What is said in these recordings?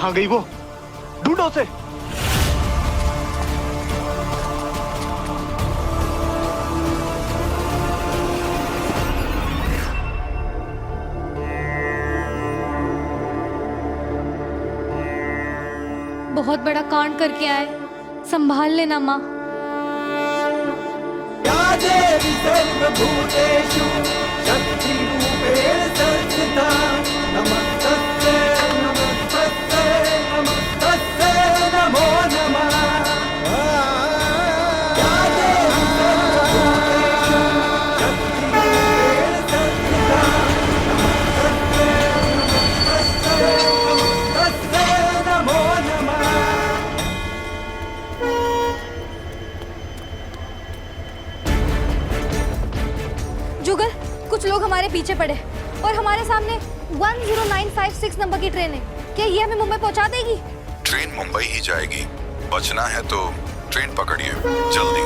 कहाँ गई वो? ढूंढो उसे। बहुत बड़ा कांड करके आए, संभाल लेना माँ। या देवी सर्वभूतेषु शक्तिरूपेण संस्थिता नमस्तस्यै नमस्तस्यै नमस्तस्यै नमो नमः। या देवी सर्वभूतेषु शक्तिरूपेण संस्थिता नमस्तस्यै नमस्तस्यै नमस्तस्यै नमो नमः। जुगल, कुछ लोग हमारे पीछे पड़े और हमारे सामने 10956 नंबर की ट्रेन है। क्या ये हमें मुंबई पहुंचा देगी? ट्रेन मुंबई ही जाएगी। बचना है तो ट्रेन पकड़िए जल्दी।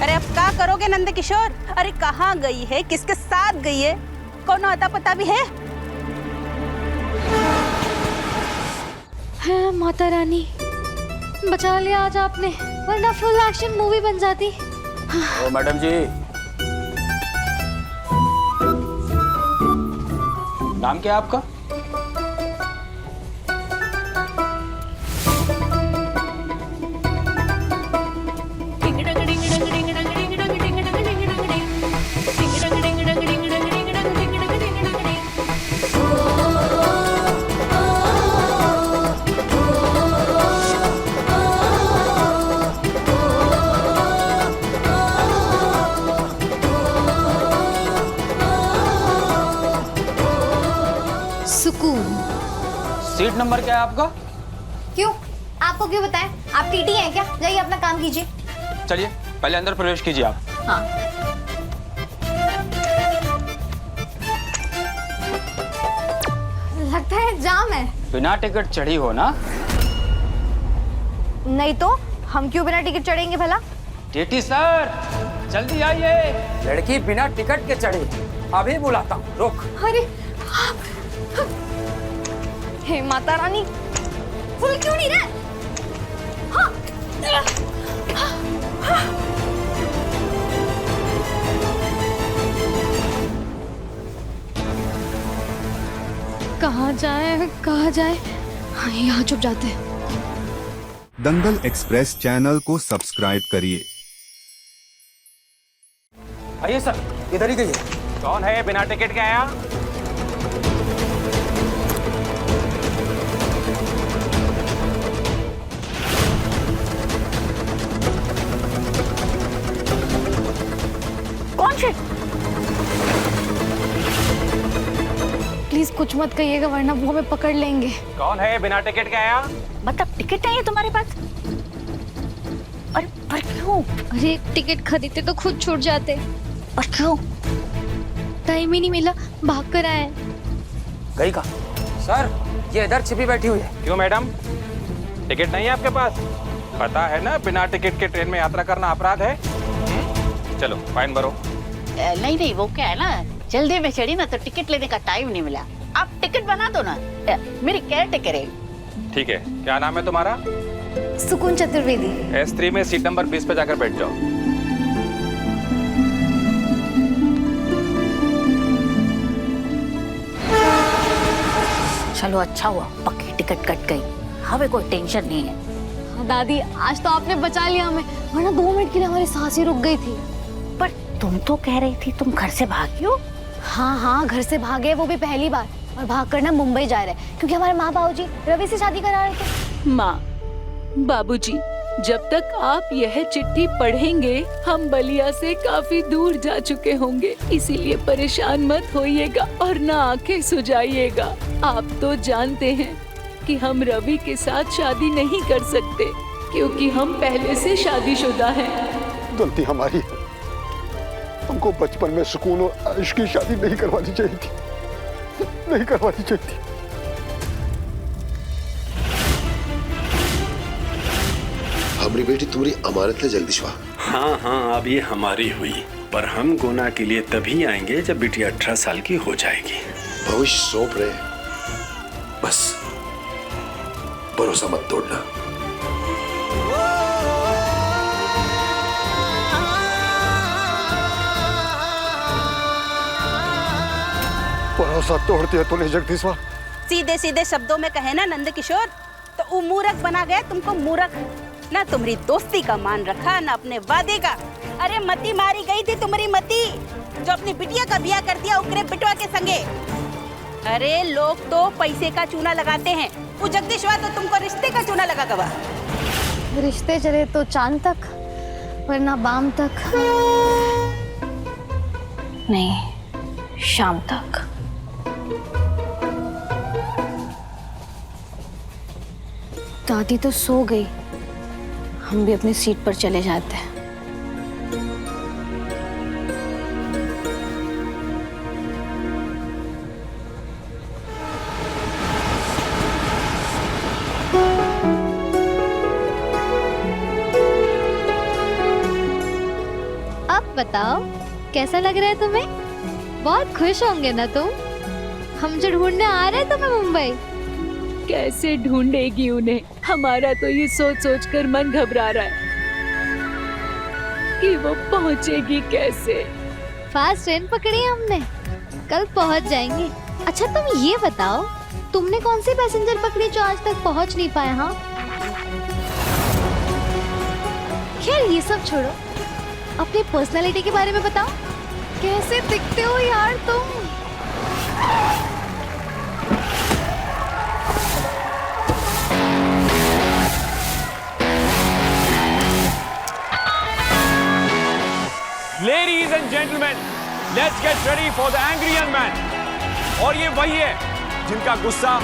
अरे अब क्या करोगे नंद किशोर? अरे कहाँ गई है, किसके साथ गई है, कौन अता पता भी है? है माता रानी, बचा लिया आज आपने, वरना फुल एक्शन मूवी बन जाती। ओ मैडम जी, नाम क्या है आपका? सुकून। सीट नंबर क्या है आपका? क्यों? आपको क्यों बताएं? आप टीटी हैं क्या? जाइए अपना काम कीजिए। चलिए पहले अंदर प्रवेश कीजिए आप। हाँ। लगता है जाम है। बिना टिकट चढ़ी हो ना? नहीं तो हम क्यों बिना टिकट चढ़ेंगे भला? टीटी सर जल्दी आइए। लड़की बिना टिकट के चढ़ी, अभी बुलाता हूँ, रुक। अरे हे माता रानी, फुल क्यों नहीं रहे? हाँ। कहाँ जाए, कहाँ जाए? हाँ, यहाँ चुप जाते हैं। दंगल एक्सप्रेस चैनल को सब्सक्राइब करिए। आइए सर, इधर ही गई है। कौन है बिना टिकट के आया? कौन से? प्लीज कुछ मत कहिएगा, वरना वो हमें पकड़ लेंगे। कौन है बिना टिकट के आया? मतलब टिकट नहीं है तुम्हारे पास? अरे पर क्यों? अरे टिकट खरीदते तो खुद छूट जाते। पर क्यों? टाइम ही नहीं मिला, भाग कर आए। गई का? सर, ये इधर छिपी बैठी हुई है। क्यों मैडम, टिकट नहीं है आपके पास? पता है ना बिना टिकट के ट्रेन में यात्रा करना अपराध है। चलो फाइन भरो। नहीं नहीं, वो क्या है ना, जल्दी में चढ़ी ना तो टिकट लेने का टाइम नहीं मिला। आप टिकट बना दो ना, मेरी केयर टेकर है। ठीक है, क्या नाम है तुम्हारा? सुकून चतुर्वेदी। S3 में सीट नंबर 20 पे जाकर बैठ जाओ। चलो अच्छा हुआ, पक्की टिकट कट गई, हमें कोई टेंशन नहीं है। हाँ, दादी आज तो आपने बचा लिया हमें, वरना 2 मिनट के लिए हमारी सांसें रुक गई थी। पर तुम तो कह रही थी तुम घर से भागी हो। हाँ हाँ, घर से भागे, वो भी पहली बार, और भाग कर ना मुंबई जा रहे क्योंकि हमारे माँ बाबूजी रवि से शादी करा रहे थे। माँ, बाबूजी, जब तक आप यह चिट्ठी पढ़ेंगे हम बलिया से काफी दूर जा चुके होंगे, इसीलिए परेशान मत होइएगा और ना आंखें सुजाइएगा। आप तो जानते हैं कि हम रवि के साथ शादी नहीं कर सकते। क्योंकि हम पहले से शादीशुदा हैं। गलती हमारी है। हमको बचपन में सुकून और इश्क की शादी नहीं करवानी चाहिए थी, नहीं करवानी चाहिए थी। हमारी बेटी तुम्हारी अमानत है जगदीशवा। हाँ हाँ, अब ये हमारी हुई, पर हम गुना के लिए तभी आएंगे जब बेटी 18 साल की हो जाएगी। भविष्य सौंप रहे, बस भरोसा मत तोड़ना। भरोसा तोड़ती है तूने जगदीशवा। सीधे सीधे शब्दों में कहे ना नंद किशोर, तो वो मूर्ख बना गया तुमको मूर्ख। ना तुम्हारी दोस्ती का मान रखा, ना अपने वादे का। अरे मती मारी गई थी तुम्हारी मती, जो अपनी बिटिया का ब्याह कर दिया उकरे बिटवा के संगे। अरे लोग तो पैसे का चूना लगाते हैं, वो जगदीशवा तो तुमको रिश्ते का चूना लगा गवा। रिश्ते चले तो चांद तक, वरना बाम तक, नहीं शाम तक। दादी तो सो गई, हम भी अपनी सीट पर चले जाते हैं। अब बताओ कैसा लग रहा है तुम्हें? बहुत खुश होंगे ना तुम? हम जो ढूंढने आ रहे हैं तुम्हें मुंबई। कैसे ढूंढेगी उन्हें? हमारा तो ये सोच सोच कर मन घबरा रहा है कि वो पहुंचेगी कैसे। फास्ट ट्रेन पकड़ी हमने, कल पहुंच जाएंगे। अच्छा तुम ये बताओ, तुमने कौन सी पैसेंजर पकड़ी जो आज तक पहुंच नहीं पाए? हाँ खैर ये सब छोड़ो, अपनी पर्सनालिटी के बारे में बताओ। कैसे दिखते हो यार तुम? Ladies and gentlemen, let's get ready for the angry young man. और ये वही है जिनका गुस्सा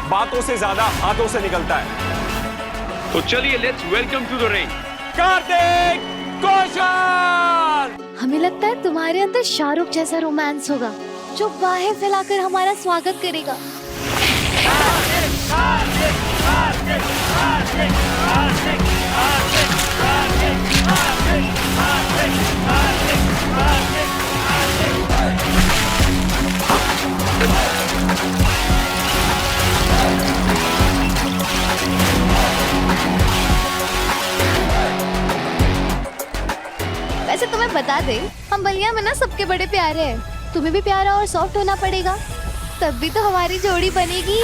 बातों से ज्यादा हाथों से निकलता है। तो चलिए let's welcome to the ring Kartik Kaushal. हमें लगता है तुम्हारे अंदर शाहरुख जैसा रोमांस होगा जो बाहें फैलाकर हमारा स्वागत करेगा। वैसे तुम्हें बता दे, हम बलिया में ना सबके बड़े प्यारे हैं। तुम्हें भी प्यारा और सॉफ्ट होना पड़ेगा, तब भी तो हमारी जोड़ी बनेगी।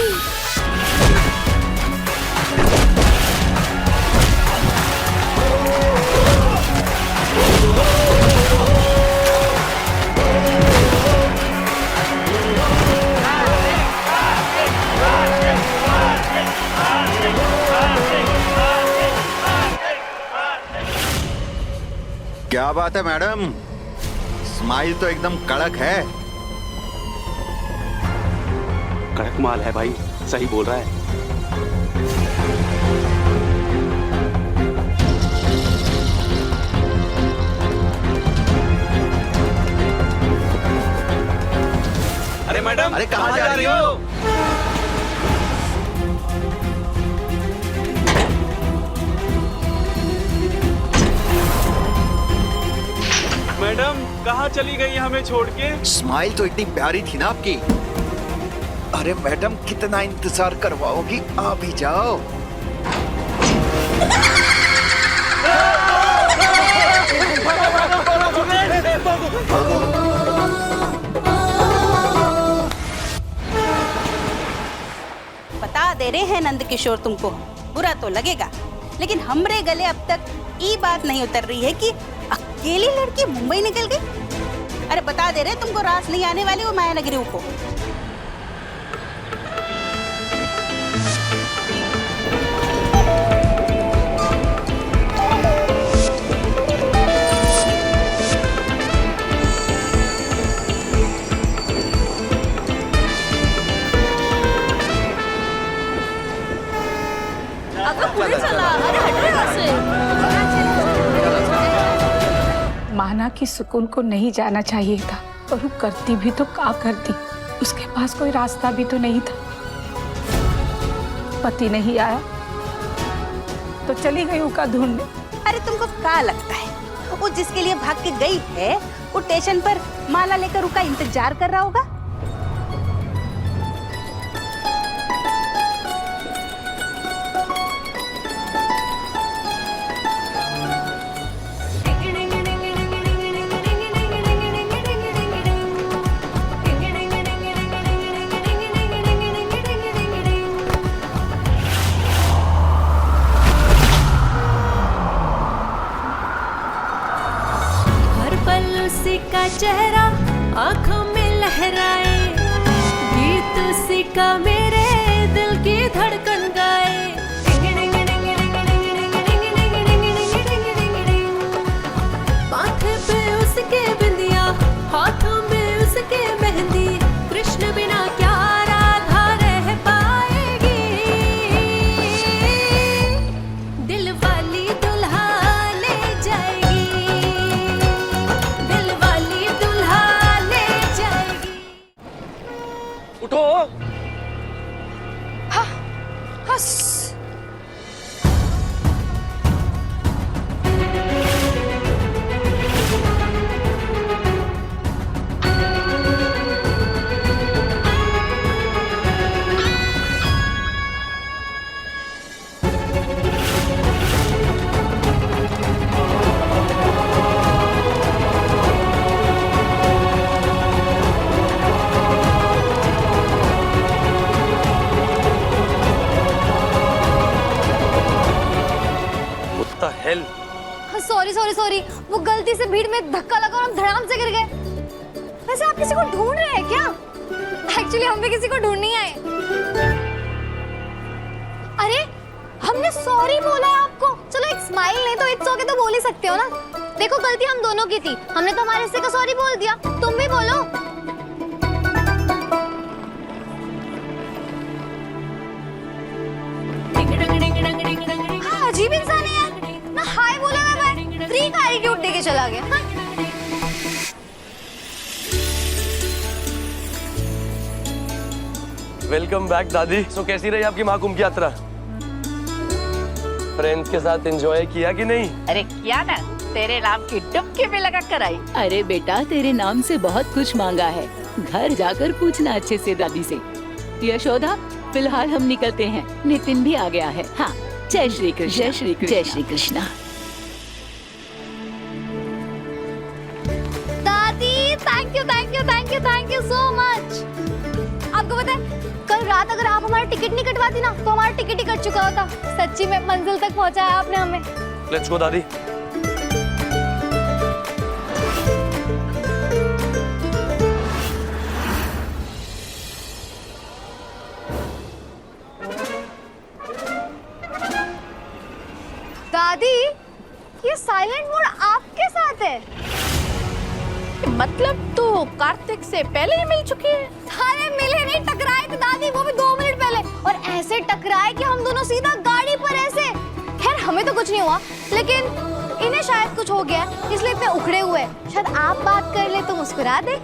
क्या बात है मैडम, स्माइल तो एकदम कड़क है। कड़क माल है भाई, सही बोल रहा है। अरे मैडम, अरे कहाँ जा रही हो? मैडम कहाँ चली गई हमें छोड़ के? स्माइल तो इतनी प्यारी थी ना आपकी। अरे मैडम कितना इंतजार करवाओगी, आ भी जाओ। बता दे रहे हैं नंद किशोर, तुमको बुरा तो लगेगा, लेकिन हमरे गले अब तक ये बात नहीं उतर रही है कि अकेली लड़की मुंबई निकल गई। अरे बता दे रहे तुमको रास नहीं आने वाली वो माया नगरी को। अरे हटो यहाँ से। की सुकून को नहीं जाना चाहिए था, और वो करती भी तो क्या करती, उसके पास कोई रास्ता भी तो नहीं था। पति नहीं आया तो चली गई उसका ढूंढने। अरे तुमको क्या लगता है वो जिसके लिए भाग के गई है वो स्टेशन पर माला लेकर उसका इंतजार कर रहा होगा? का चेहरा आंखों में लहराए, गीत उसी का मेरे दिल की धड़कन गाए। माथे पे उसके बिंदिया, हाथों में उसके मेहंदी, कृष्ण बिना क्या राधा रह पाएगी। दिल वाली दुल्हा ले जाएगी, उठो। सॉरी, वो गलती से भीड़ में धक्का लगा और हम धड़ाम से गिर गए। वैसे आप किसी को ढूंढ रहे हैं क्या? एक्चुअली हम भी किसी को ढूंढ नहीं आए। अरे हमने सॉरी बोला है आपको। चलो एक स्माइल नहीं तो इट्स ओके तो बोल ही सकते हो ना। देखो गलती हम दोनों की थी, हमने तो हमारे हिस्से का सॉरी बोल दिया, तुम भी बोलो। हाँ, अजीब इंसान है यार, ना हाय बोला ना बाय, फ्री का एटीट्यूड देके चला गया। हाँ? वेलकम बैक दादी। सो कैसी रही आपकी महाकुंभ की यात्रा? फ्रेंड्स के साथ एंजॉय किया कि नहीं? अरे किया ना, तेरे नाम की डुबकी भी लगा कर आई। अरे बेटा तेरे नाम से बहुत कुछ मांगा है, घर जाकर पूछना अच्छे से दादी से। यशोदा फिलहाल हम निकलते हैं, नितिन भी आ गया है। हाँ, जय श्री कृष्ण। जय श्री कृष्ण। जय श्री कृष्ण। दादी thank you thank you thank you thank you so much. आपको पता है कल रात अगर आप हमारा टिकट नहीं कटवाती ना तो हमारा टिकट ही कट चुका होता। सच्ची में मंजिल तक पहुंचाया आपने हमें। लेट्स गो दादी। दादी ये साइलेंट मोड आपके साथ है? मतलब तो कार्तिक से पहले ही मिल चुकी है? अरे मिले नहीं, टकराए थे दादी, वो भी 2 मिनट पहले, और ऐसे टकराए कि हम दोनों सीधा गाड़ी पर ऐसे। खैर हमें तो कुछ नहीं हुआ, लेकिन इन्हें शायद कुछ हो गया इसलिए इतने उखड़े हुए। शायद आप बात कर ले तो मुस्कुरा दे।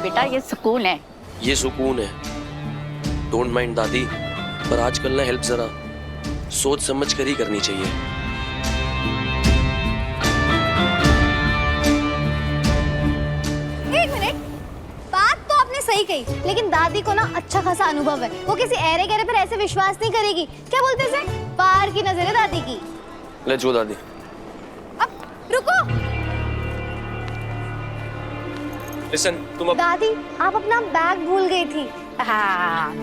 बेटा ये सुकून है। ये सुकून है, डोंट माइंड दादी, पर आजकल ना हेल्प जरा सोच समझ कर ही करनी चाहिए। एक मिनट, बात तो आपने सही कही, लेकिन दादी को ना अच्छा खासा अनुभव है, वो किसी ऐरे गहरे पर ऐसे विश्वास नहीं करेगी। क्या बोलते हैं इसे? पार की नजर है दादी की। लेट्स गो दादी। अब रुको। लिसन तुम अब। दादी आप अपना बैग भूल गई थी। हाँ।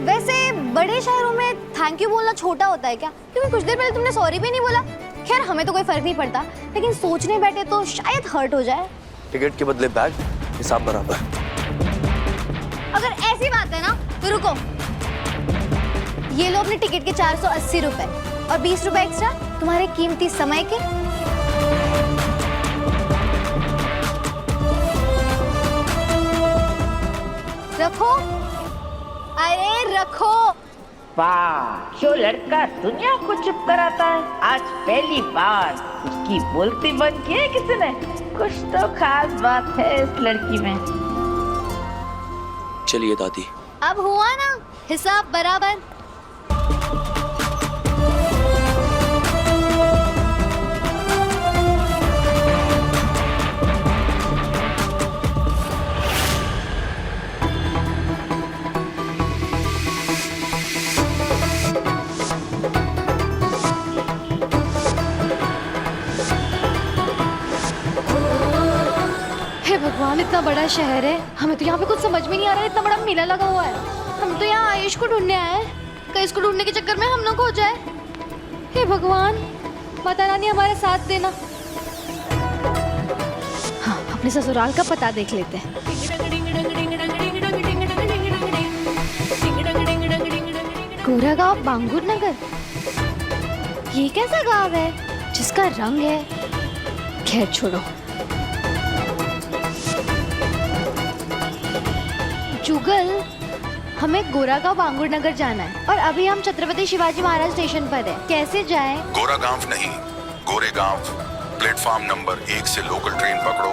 वैसे बड़े शहरों में थैंक यू बोलना छोटा होता है क्या? क्योंकि कुछ देर पहले तुमने सॉरी भी नहीं बोला। खैर हमें तो कोई फर्क नहीं पड़ता, लेकिन सोचने बैठे तो शायद हर्ट हो जाए। टिकट के बदले बैग, हिसाब बराबर। अगर ऐसी बात है ना तो रुको, ये लो अपने टिकट के 480 रुपए और 20 रुपए एक्स्ट्रा तुम्हारे कीमती समय के। रखो, अरे रखो, वाह, जो लड़का दुनिया को चुप कराता है, आज पहली बार उसकी बोलती बंद की है किसी ने। कुछ तो खास बात है इस लड़की में। चलिए दादी। अब हुआ ना हिसाब बराबर। भगवान, इतना बड़ा शहर है, हमें तो यहाँ पे कुछ समझ में नहीं आ रहा है। इतना बड़ा मेला लगा हुआ है। हम तो यहाँ आयुष को ढूंढने आए हैं, कहीं इसको ढूंढने के चक्कर में हम लोग हो जाए। हे भगवान, माता रानी हमारा साथ देना। हाँ, अपने ससुराल का पता देख लेते हैं। गोरा गांव बांगुर नगर, ये कैसा गांव है जिसका रंग है? खैर छोड़ो। जुगल, हमें गोरागांव बांगुर नगर जाना है और अभी हम छत्रपति शिवाजी महाराज स्टेशन पर हैं। कैसे जाएं? गोरागांव नहीं, गोरेगांव। प्लेटफॉर्म नंबर 1 से लोकल ट्रेन पकड़ो,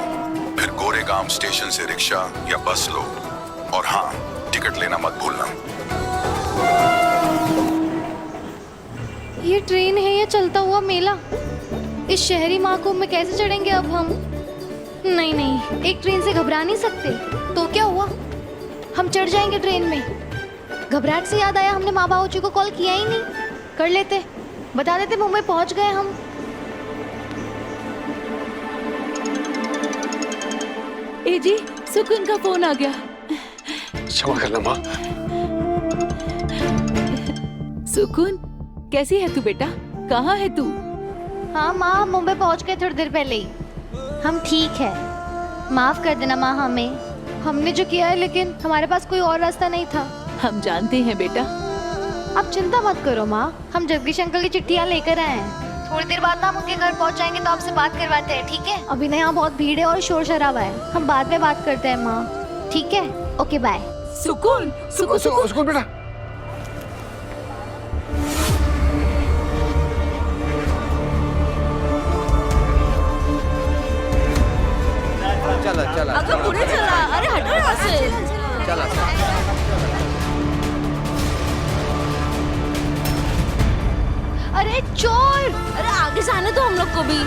फिर गोरेगांव स्टेशन से रिक्शा या बस लो, और हाँ, टिकट लेना मत भूलना। ये ट्रेन है या चलता हुआ मेला? इस शहरी महाकुंभ में कैसे चढ़ेंगे अब हम? नहीं नहीं, एक ट्रेन से घबरा नहीं सकते। तो क्या हुआ, हम चढ़ जाएंगे ट्रेन में। घबराहट से याद आया, हमने माँ बाबूजी को कॉल किया ही नहीं। कर लेते, बता देते मुंबई पहुंच गए हम। ए जी, सुकून का फोन आ गया। क्षमा करना माँ। सुकून, कैसी है तू बेटा? कहाँ है तू? हाँ माँ, हम मुंबई पहुंच गए थोड़ी देर पहले ही। हम ठीक है, माफ कर देना माँ हमें। हमने जो किया है, लेकिन हमारे पास कोई और रास्ता नहीं था। हम जानते हैं बेटा। अब चिंता मत करो माँ, हम जगदीश अंकल की चिट्ठियाँ लेकर आए हैं। थोड़ी देर बाद हम उनके घर पहुँच जाएंगे तो आपसे बात करवाते हैं, ठीक है? अभी ना यहाँ बहुत भीड़ है और शोर शराबा है, हम बाद में बात करते हैं माँ, ठीक है? Okay bye. सुकून, सुकून बेटा। चला चला। अगर पूरे चला, अरे हटो यहाँ से। चला। अरे चोर! अरे आगे से आने दो हम लोग को भी।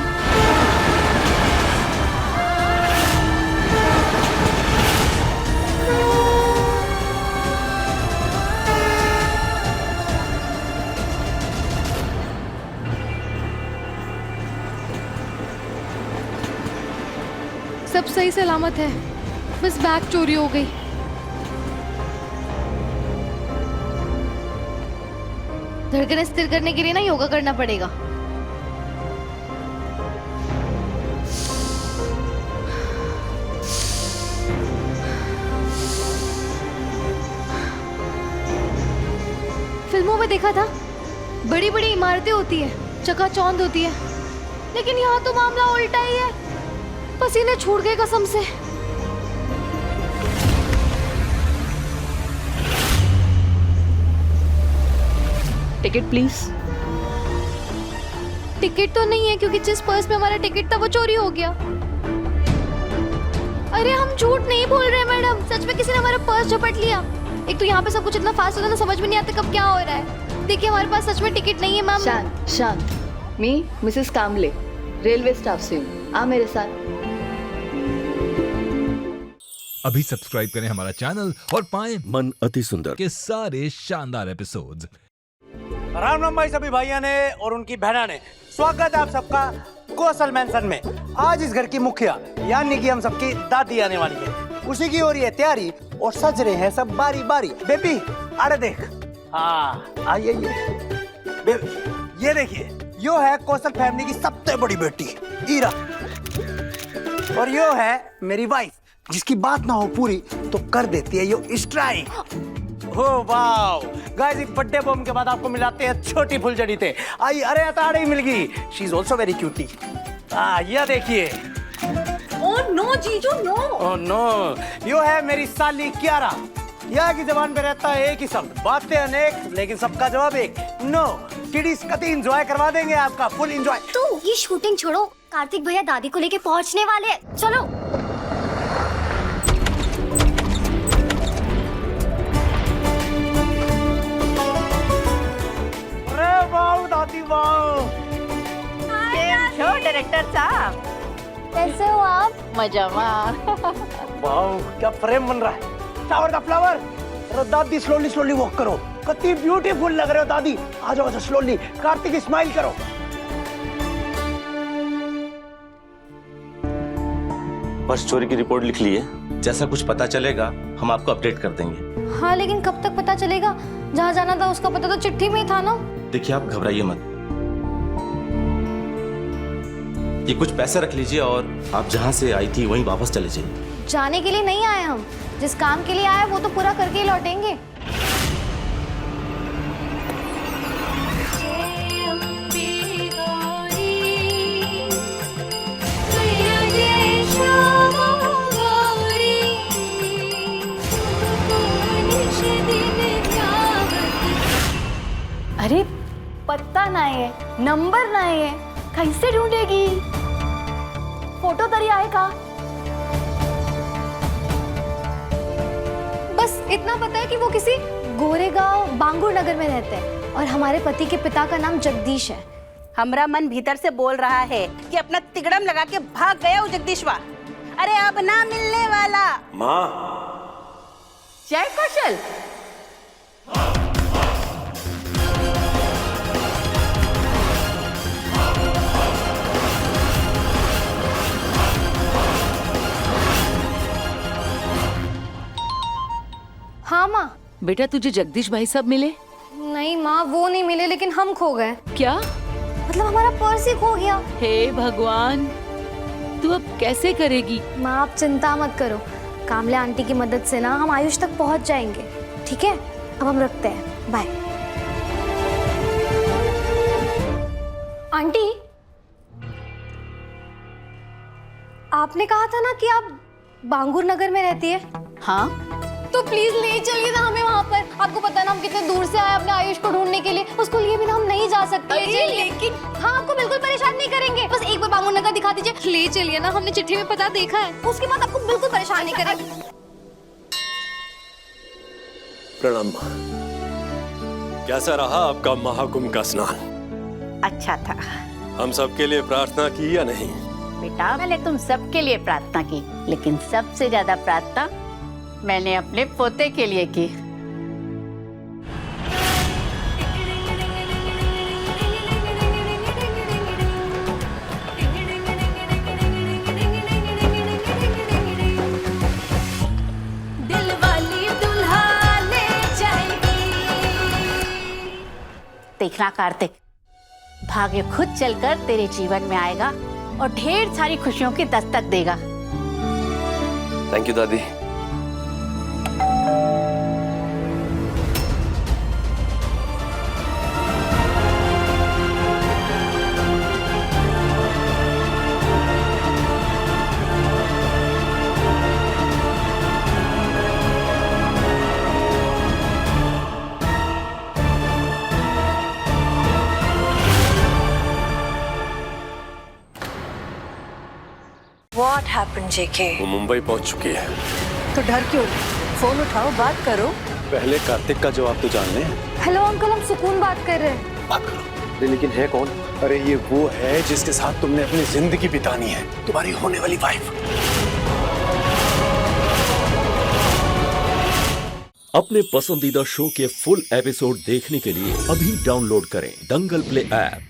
सब सही सलामत है, बस बैग चोरी हो गई। धड़कनें स्थिर करने के लिए ना योगा करना पड़ेगा। फिल्मों में देखा था, बड़ी बड़ी इमारतें होती है, चकाचौंध होती है, लेकिन यहाँ तो मामला उल्टा ही है। पसीने छूट गए कसम से। Ticket please. टिकट तो नहीं है, क्योंकि जिस पर्स में हमारा टिकट था वो चोरी हो गया। अरे हम झूठ नहीं बोल रहे मैडम, सच में किसी ने हमारा पर्स झपट लिया। एक तो यहाँ पे सब कुछ इतना फास्ट होता है, समझ में नहीं आता कब क्या हो रहा है। देखिए हमारे पास सच में टिकट नहीं है मैम। शांत शांत। मी मिसेस कामले, रेलवे स्टाफ से हूँ, आ मेरे साथ। अभी सब्सक्राइब करें हमारा चैनल और पाएं मन अति सुंदर के सारे शानदार एपिसोड्स। राम राम भाई सभी भाइयों ने और उनकी बहना ने, स्वागत है आप सबका कौशल मैंसन में। आज इस घर की मुखिया यानी कि हम सबकी दादी आने वाली है, उसी की हो रही है तैयारी और सज रहे हैं सब बारी बारी। बेबी अरे देख, हाँ आइए ये देखिए, यो है कौशल फैमिली की सबसे बड़ी बेटी ईरा, और यो है मेरी वाइफ, जिसकी बात ना हो पूरी तो कर देती है यो स्ट्राइक। हो वाओ गाइस, एक बर्थडे बम के बाद आपको मिलाते हैं छोटी फुलझड़ी थे। आई अरे अताड़े ही मिल गई, she is also very cutie. ये देखिए। ओह नो जीजू नो। ओह नो, यो है मेरी साली क्यारा, यहाँ की जबान पे रहता है एक ही शब्द, बातें अनेक लेकिन सबका जवाब एक, नो। किडीज कति एंजॉय करवा देंगे आपका, फुल एंजॉय। तो ये शूटिंग छोड़ो, कार्तिक भैया दादी को लेके पहुंचने वाले हैं, चलो। अरे वाह दादी वाह। छो डायरेक्टर साहब, कैसे हो आप? मजा में। वाह क्या फ्रेम बन रहा है, टावर का फ्लावर। अरे दादी स्लोली स्लोली वॉक करो, कितनी ब्यूटीफुल लग रहे हो दादी। आ जाओ स्लोली, कार्तिक स्माइल करो। पर्स चोरी की रिपोर्ट लिख ली है, जैसा कुछ पता चलेगा हम आपको अपडेट कर देंगे। हाँ लेकिन कब तक पता चलेगा? जहाँ जाना था उसका पता तो चिट्ठी में ही था ना। देखिए आप घबराइए मत, ये कुछ पैसे रख लीजिए और आप जहाँ से आई थी वहीं वापस चले जाइए। जाने के लिए नहीं आए हम, जिस काम के लिए आए वो तो पूरा करके ही लौटेंगे। अरे पत्ता नहीं है, नंबर नहीं है, कैसे ढूंढेगी? फोटो तरी आएगा। बस इतना पता है कि वो किसी गोरेगांव बांगुर नगर में रहते हैं और हमारे पति के पिता का नाम जगदीश है। हमरा मन भीतर से बोल रहा है कि अपना तिगड़म लगा के भाग गया वो जगदीशवा। अरे अब ना मिलने वाला। माँ जय कौशल। हाँ माँ। बेटा तुझे जगदीश भाई साहब मिले? नहीं माँ, वो नहीं मिले लेकिन हम खो गए। क्या मतलब हमारा पर्स ही खो गया। हे भगवान, तू अब कैसे करेगी? माँ आप चिंता मत करो, कामले आंटी की मदद से ना हम आयुष तक पहुँच जाएंगे। ठीक है, अब हम रखते हैं, बाय। आंटी, आपने कहा था ना कि आप बांगुर नगर में रहती है। हाँ तो प्लीज ले चलिए ना हमें वहाँ पर। आपको पता है ना हम कितने दूर से आए अपने आयुष को ढूंढने के लिए, उसको लिए भी ना हम नहीं जा सकते। लेकिन हाँ, आपको बिल्कुल परेशान नहीं करेंगे, बस एक बार बांगुर नगर दिखा दीजिए। ले चलिए ना, हमने चिट्ठी में पता देखा है, उसके बाद आपको बिल्कुल परेशान नहीं करेंगे। प्रणाम। कैसा रहा आपका महाकुंभ का स्नान? अच्छा था। हम सबके लिए प्रार्थना की या नहीं? बेटा मैंने तुम सबके लिए प्रार्थना की, लेकिन सबसे ज्यादा प्रार्थना मैंने अपने पोते के लिए की। दिल वाली दुल्हा ले जाएगी। देखना कार्तिक, भाग्य खुद चलकर तेरे जीवन में आएगा और ढेर सारी खुशियों की दस्तक देगा। थैंक यू दादी। What happened, JK? वो मुंबई पहुंच चुकी है। तो डर क्यों? फोन उठाओ, बात करो। पहले कार्तिक का जवाब तो जान ले। हेलो अंकल, हम सुकून बात कर रहे हैं। बात करो। लेकिन है कौन? अरे ये वो है जिसके साथ तुमने अपनी जिंदगी बितानी है, तुम्हारी होने वाली वाइफ। अपने पसंदीदा शो के फुल एपिसोड देखने के लिए अभी डाउनलोड करें दंगल प्ले ऐप।